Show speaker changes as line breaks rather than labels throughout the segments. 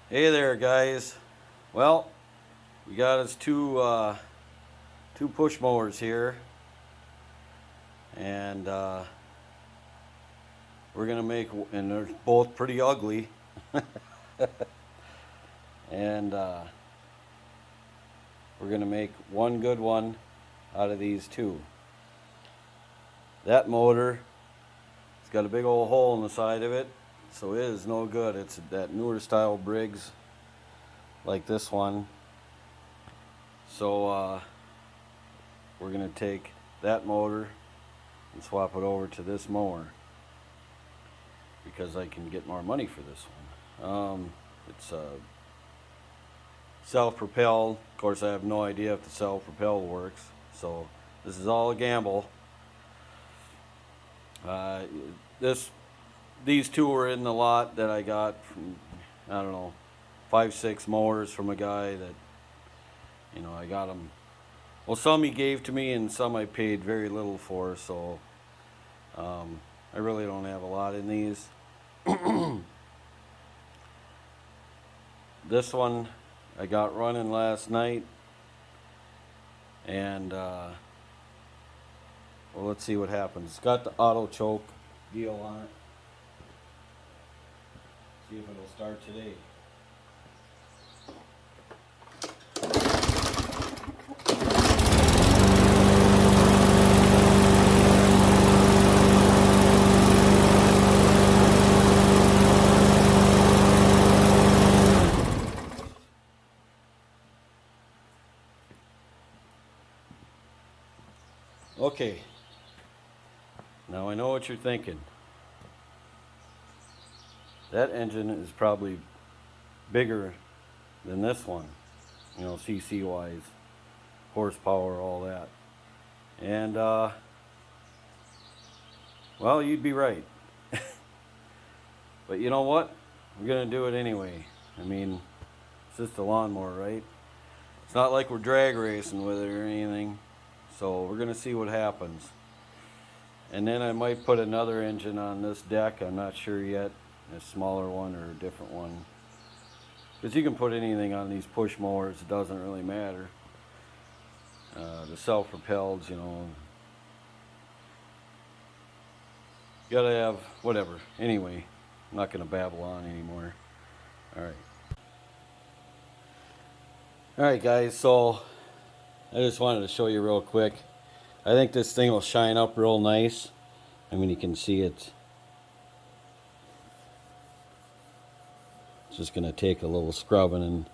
Hey there, guys. Well, we got us two push mowers here, and we're gonna make, and they're both pretty ugly, and we're gonna make one good one out of these two. That motor, it's got a big old hole in the side of it, so it is no good. It's that newer style Briggs, like this one. So we're gonna take that motor and swap it over to this mower because I can get more money for this one. It's self-propelled. Of course, I have no idea if the self-propelled works, so this is all a gamble. Uh, these two were in the lot that I got from, I don't know, 5, 6 mowers from a guy that, I got them. Well, some he gave to me and some I paid very little for, so I really don't have a lot in these. This one I got running last night, and well, let's see what happens. It's got the auto choke deal on it. See if it'll start today. Okay, now I know what you're thinking. That engine is probably bigger than this one, CC wise, horsepower, all that. And well, you'd be right. But you know what? We're gonna do it anyway. I mean, it's just a lawnmower, right? It's not like we're drag racing with it or anything. So we're gonna see what happens. And then I might put another engine on this deck. I'm not sure yet. A smaller one or a different one. Because you can put anything on these push mowers. It doesn't really matter. The self-propelleds, you gotta have whatever. Anyway, I'm not gonna babble on anymore. Alright guys, so I just wanted to show you real quick. I think this thing will shine up real nice. I mean, you can see it. It's just going to take a little scrubbing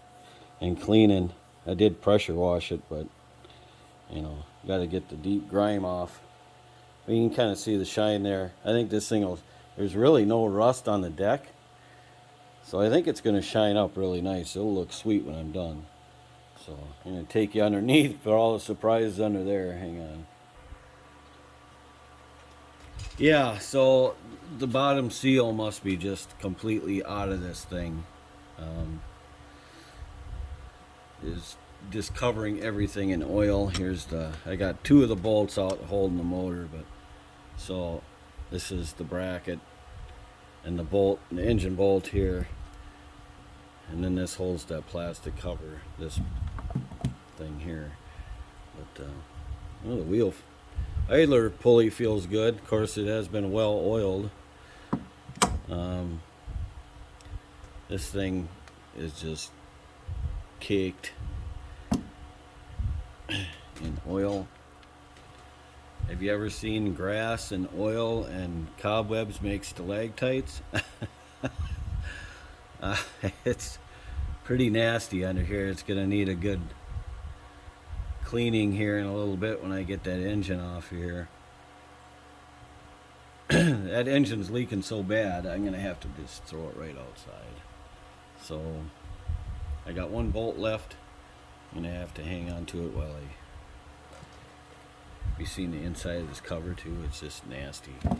and cleaning. I did pressure wash it, but got to get the deep grime off. But you can kind of see the shine there. I think this thing will, there's really no rust on the deck. So I think it's going to shine up really nice. It'll look sweet when I'm done. So I'm going to take you underneath for all the surprises under there. Hang on. Yeah, so the bottom seal must be just completely out of this thing. Is just covering everything in oil. Here's I got 2 of the bolts out holding the motor, but so this is the bracket and the bolt, the engine bolt here, and then this holds that plastic cover, this thing here. But well, the wheel idler pulley feels good. Of course, it has been well oiled. This thing is just caked in oil. Have you ever seen grass and oil and cobwebs make stalactites? It's pretty nasty under here. It's gonna need a good cleaning here in a little bit when I get that engine off here. That engine's leaking so bad, I'm gonna have to just throw it right outside. So I got 1 bolt left. I'm gonna have to hang on to it while you've seen the inside of this cover too. It's just nasty. Ugh.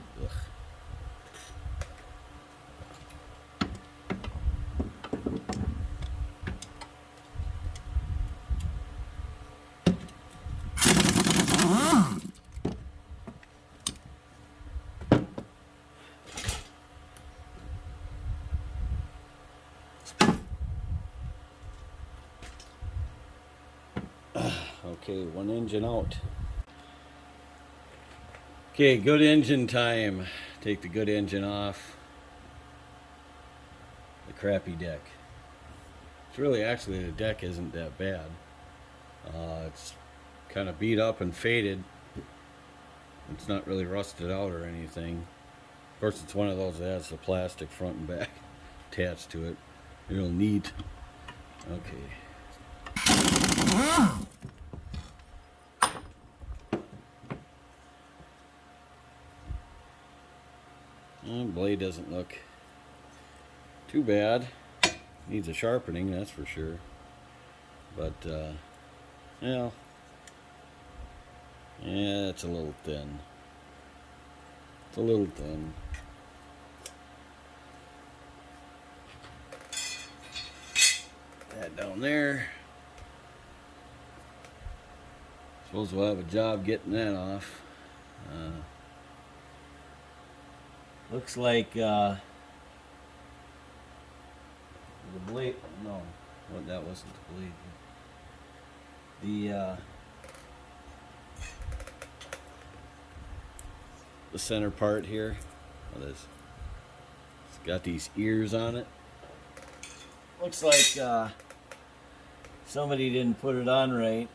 Okay, one engine out. Okay, good engine time. Take the good engine off the crappy deck. It's really, actually, the deck isn't that bad. It's kind of beat up and faded. It's not really rusted out or anything. Of course, it's one of those that has the plastic front and back attached to it. Real neat. Okay. Blade doesn't look too bad. Needs a sharpening, that's for sure. But, yeah, it's a little thin. It's a little thin. That down there. Suppose we'll have a job getting that off. Looks like the blade. No, well, that wasn't the blade. The center part here. What is? It's got these ears on it. Looks like somebody didn't put it on right,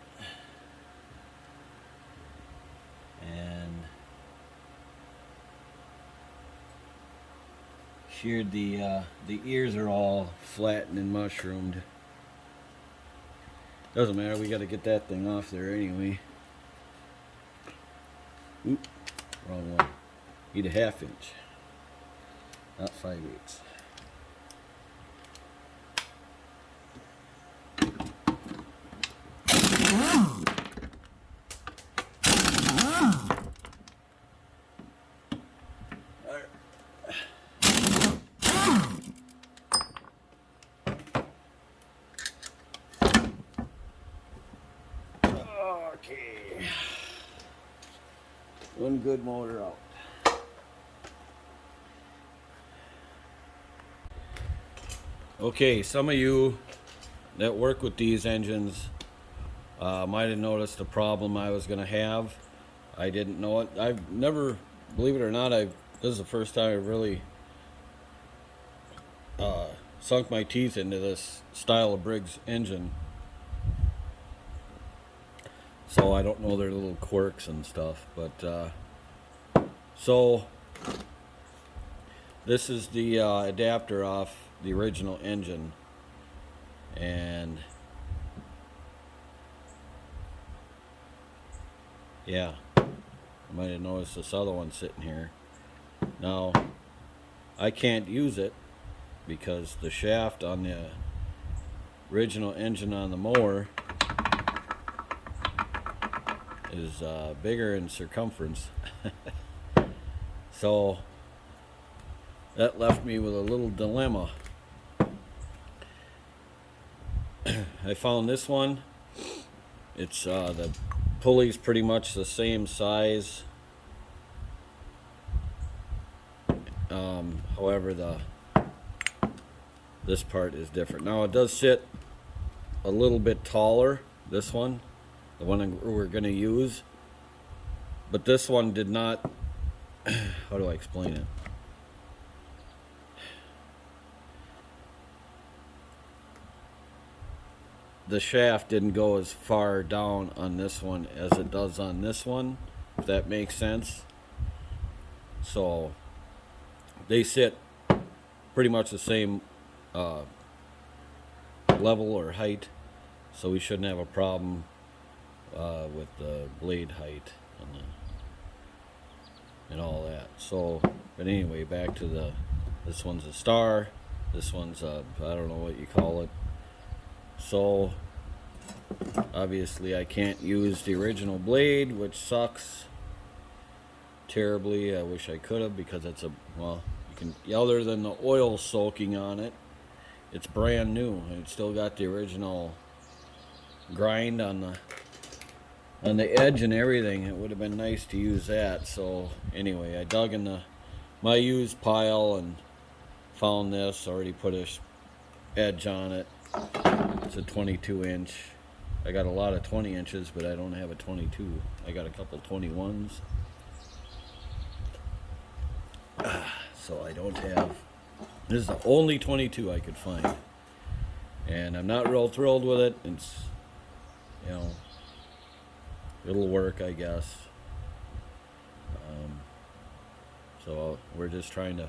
and sheared the ears are all flattened and mushroomed. Doesn't matter, we got to get that thing off there anyway. Oop, wrong one. Need a 1/2 inch, not 5/8. Okay, one good motor out. Okay, some of you that work with these engines might have noticed the problem I was going to have. I didn't know it. I've never, believe it or not, this is the first time I've really sunk my teeth into this style of Briggs engine. So I don't know their little quirks and stuff, but so this is the adapter off the original engine, and yeah, I might have noticed this other one sitting here. Now I can't use it because the shaft on the original engine on the mower is bigger in circumference. So that left me with a little dilemma. I found this one. It's the pulley's pretty much the same size. However, this part is different. Now it does sit a little bit taller, this one, the one we're going to use, but this one did not. How do I explain it? The shaft didn't go as far down on this one as it does on this one, if that makes sense. So they sit pretty much the same level or height, so we shouldn't have a problem with the blade height and all that. So, but anyway, back to this one's a star, this one's I don't know what you call it. So obviously I can't use the original blade, which sucks terribly. I wish I could have, because it's well, you can, other than the oil soaking on it, it's brand new. It's still got the original grind on the edge and everything. It would have been nice to use that. So anyway, I dug in my used pile and found this. Already put a edge on it. It's a 22 inch. I got a lot of 20 inches, but I don't have a 22. I got a couple 21s. So I don't have, this is the only 22 I could find. And I'm not real thrilled with it. It's, you know, it'll work, I guess. So we're just trying to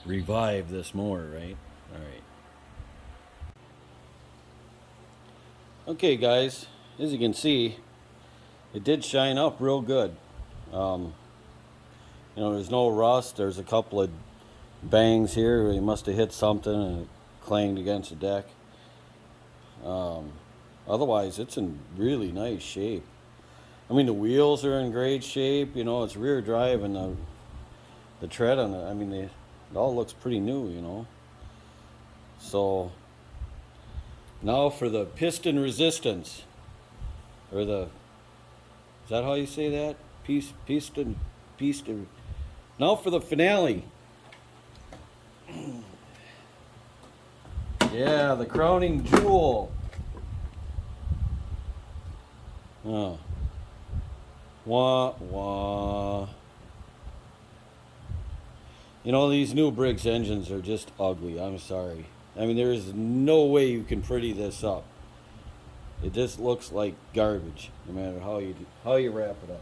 revive this mower, right? All right. Okay, guys, as you can see, it did shine up real good. You know, there's no rust. There's a couple of bangs here. He must have hit something and it clanged against the deck. Otherwise, it's in really nice shape. I mean, the wheels are in great shape. You know, it's rear drive, and the tread on it, I mean, it all looks pretty new, you know. So now for the piston resistance, or the, is that how you say that? Piston. Now for the finale. Yeah, the crowning jewel. Oh. Wah, wah. You know, these new Briggs engines are just ugly. I'm sorry. I mean, there is no way you can pretty this up. It just looks like garbage, no matter how you wrap it up.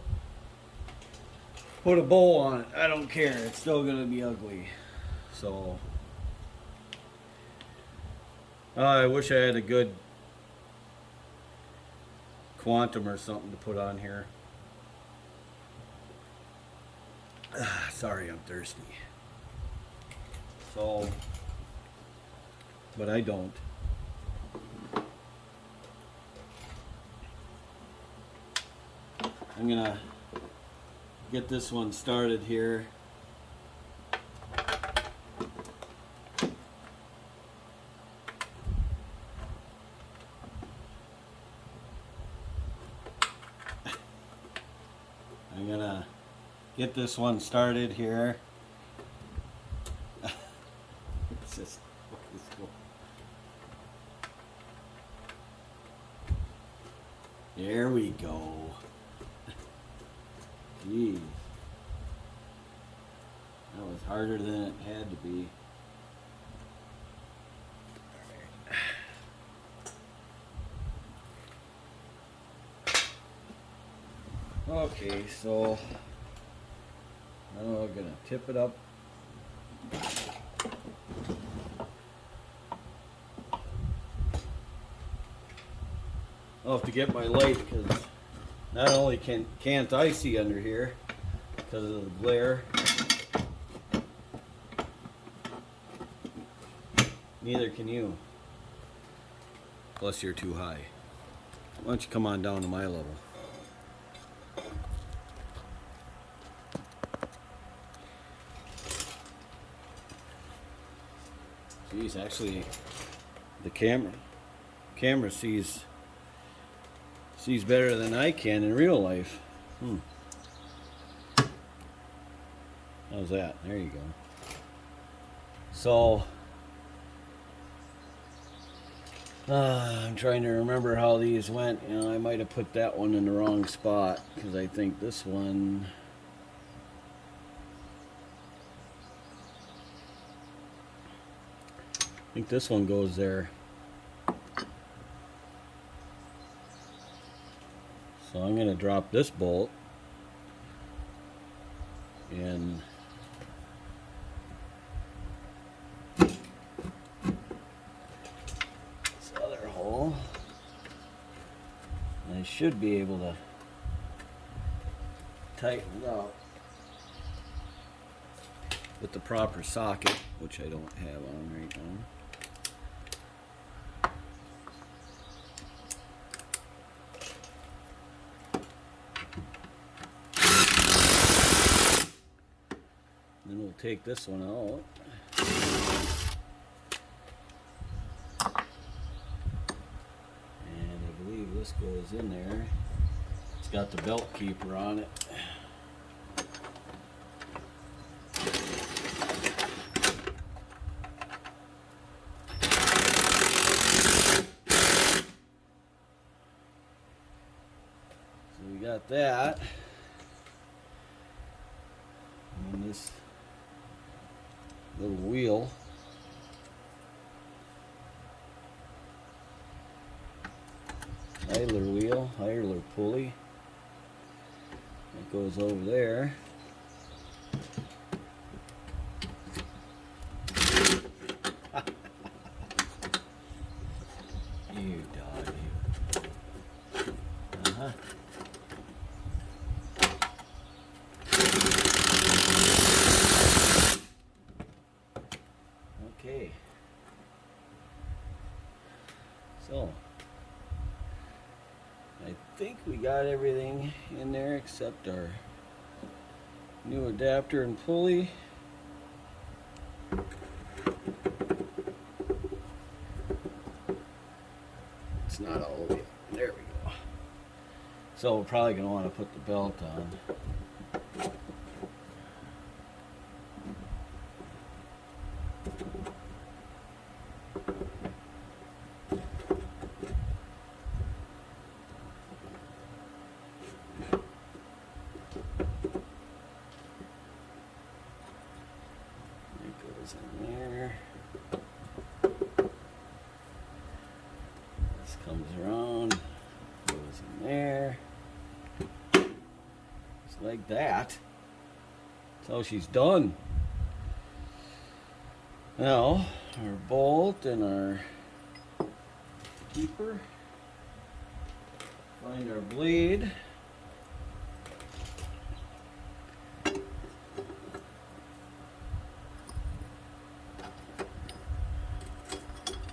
Put a bow on it. I don't care. It's still gonna be ugly. So, I wish I had a good Quantum or something to put on here. Sorry, I'm thirsty. So, but I don't. I'm gonna get this one started here. I'm gonna get this one started here. It's just, there we go. Jeez. That was harder than it had to be. Okay, so now we're gonna tip it up. I'll have to get my light because not only can't I see under here because of the glare, neither can you. Plus you're too high. Why don't you come on down to my level? Geez, actually the camera sees better than I can in real life. How's that? There you go. So I'm trying to remember how these went. You know, I might have put that one in the wrong spot because I think this one, goes there. So I'm going to drop this bolt in this other hole. And I should be able to tighten it up with the proper socket, which I don't have on right now. Then we'll take this one out. And I believe this goes in there. It's got the belt keeper on it. got that. And this little wheel. Idler wheel, idler pulley. It goes over there. You dog, you. Uh-huh. Okay. So, I think we got everything in there except our new adapter and pulley. It's not all the way up. There we go. So we're probably going to want to put the belt on. In there. This comes around, goes in there. Just like that. That's how she's done. Now, our bolt and our keeper. Find our blade.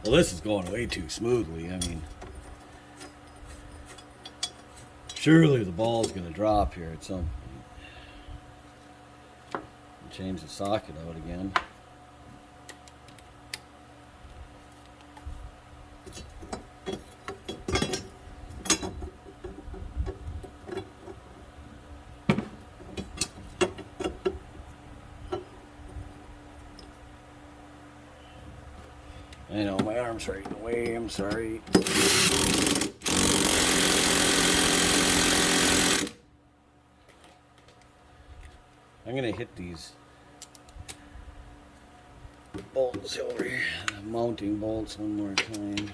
Well, this is going way too smoothly. I mean, surely the ball's going to drop here at some point. Change the socket out again. I know, my arm's right in the way, I'm sorry. I'm gonna hit these bolts over here, the mounting bolts one more time.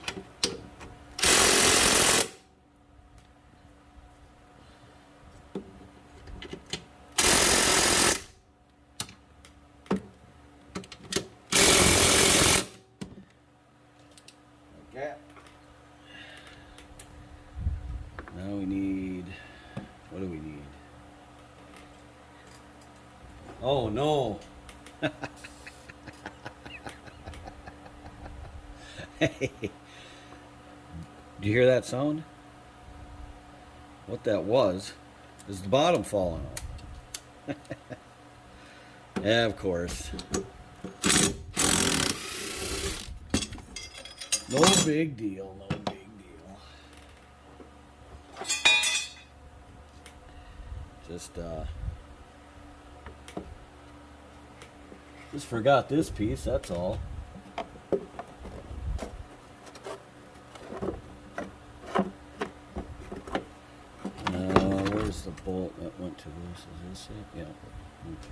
Now we need, what do we need? Oh no! Hey, do you hear that sound? What that was is the bottom falling off. Yeah, of course. No big deal, no big deal. Just forgot this piece, that's all. Where's the bolt that went to this? Is this it? Yeah. Okay.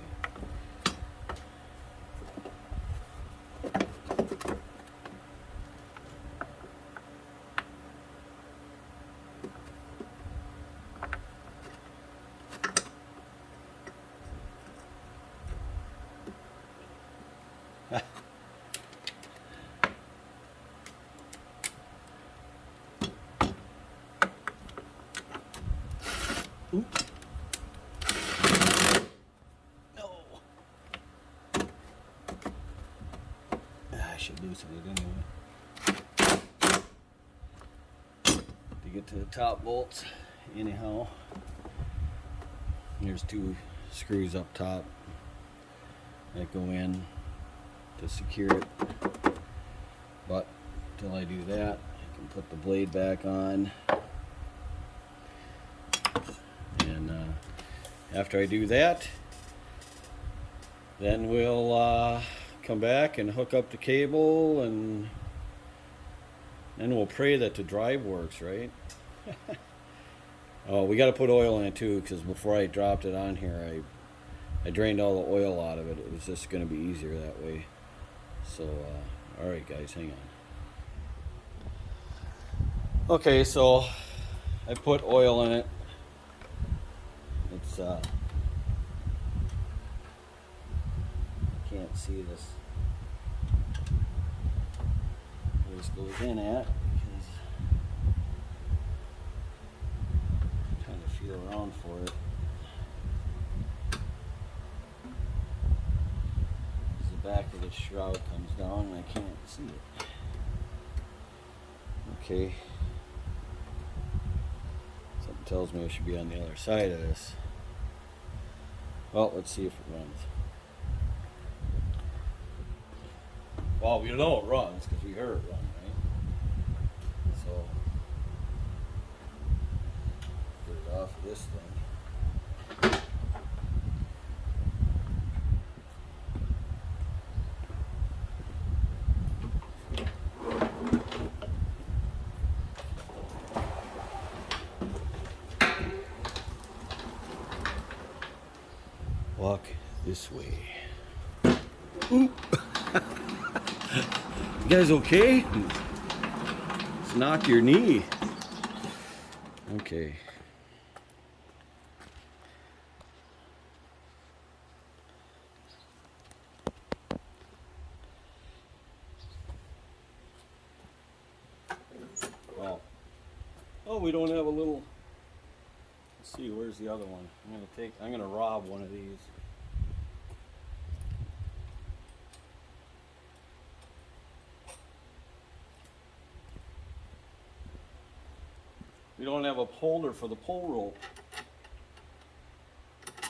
Oops. No. I should loosen it anyway. To get to the top bolts, anyhow. There's two screws up top that go in to secure it. But until I do that, I can put the blade back on. After I do that, then we'll come back and hook up the cable, and then we'll pray that the drive works, right? Oh, we got to put oil in it too, because before I dropped it on here, I drained all the oil out of it. It was just going to be easier that way. So, all right, guys, hang on. Okay, so I put oil in it. It's can't see this. Where this goes in at, because I'm trying to feel around for it. The back of the shroud comes down and I can't see it. Okay. Something tells me I should be on the other side of this. Well, let's see if it runs. Well, we know it runs because we heard it run, right? So, get it off of this thing. Walk this way. Oop. You guys okay? Just knock your knee. Okay. Well, oh, we don't have a little. Let's see, where's the other one? I'm gonna rob one of these. We don't have a holder for the pole rope.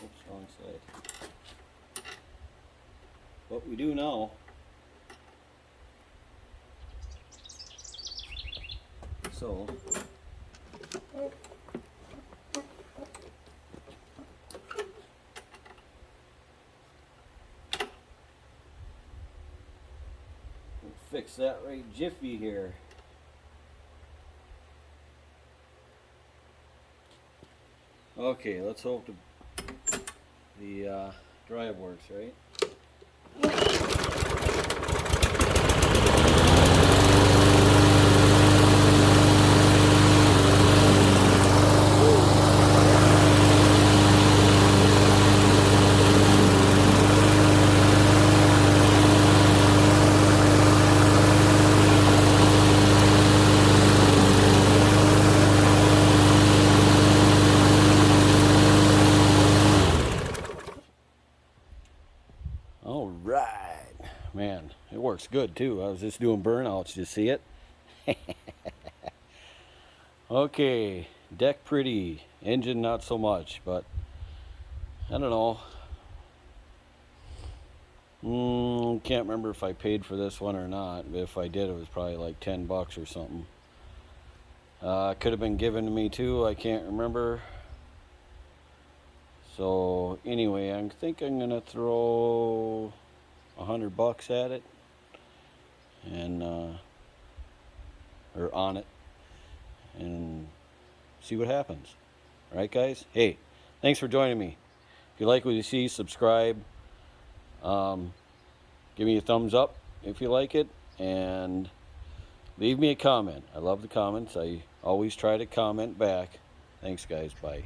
Oops, wrong side. But we do now. So, we'll fix that right jiffy here. Okay, let's hope the drive works, right? All right, man, it works good too. I was just doing burnouts. You see it? Okay, deck pretty, engine not so much, but I don't know. Can't remember if I paid for this one or not. If I did, it was probably like 10 bucks or something. Could have been given to me too. I can't remember. So anyway, I think I'm gonna throw $100 at it, and or on it, and see what happens. All right, guys. Hey, thanks for joining me. If you like what you see, subscribe. Give me a thumbs up if you like it, and leave me a comment. I love the comments. I always try to comment back. Thanks, guys. Bye.